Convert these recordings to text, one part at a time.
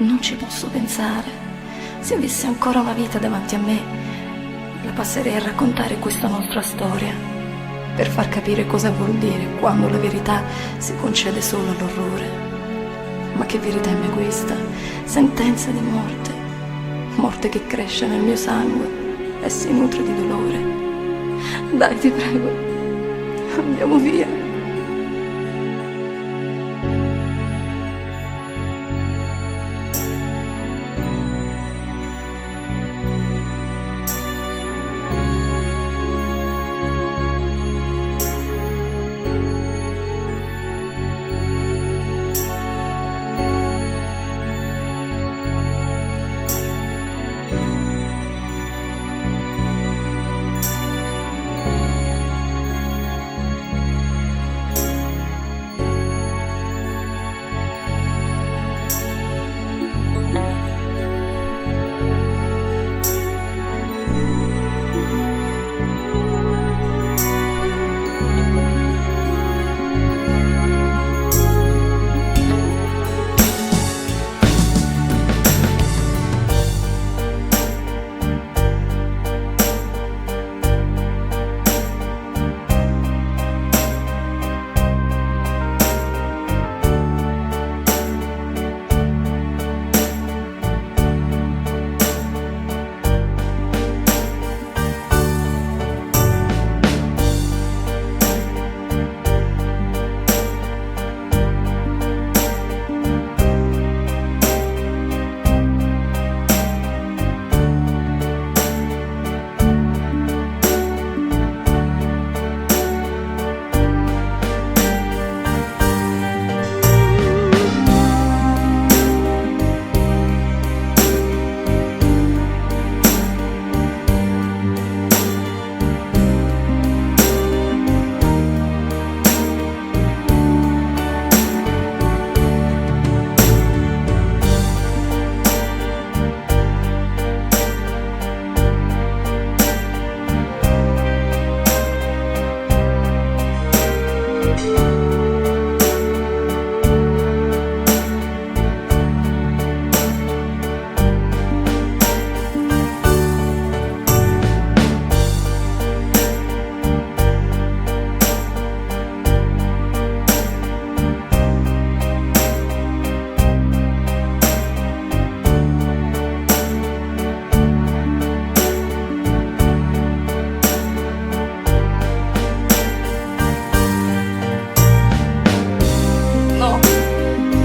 Non ci posso pensare. Se avessi ancora una vita davanti a me, la passerei a raccontare questa nostra storia, per far capire cosa vuol dire quando la verità si concede solo all'orrore. Ma che verità è mai questa? Sentenza di morte. Morte che cresce nel mio sangue e si nutre di dolore. Dai, ti prego, andiamo via.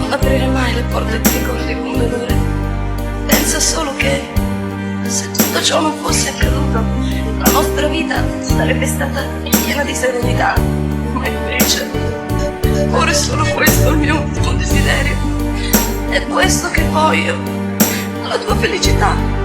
Aprire mai le porte dei ricordi con dolore. Pensa solo che se tutto ciò non fosse accaduto, la nostra vita sarebbe stata piena di serenità. Ma invece ora è solo questo il mio ultimo desiderio. È questo che voglio, la tua felicità.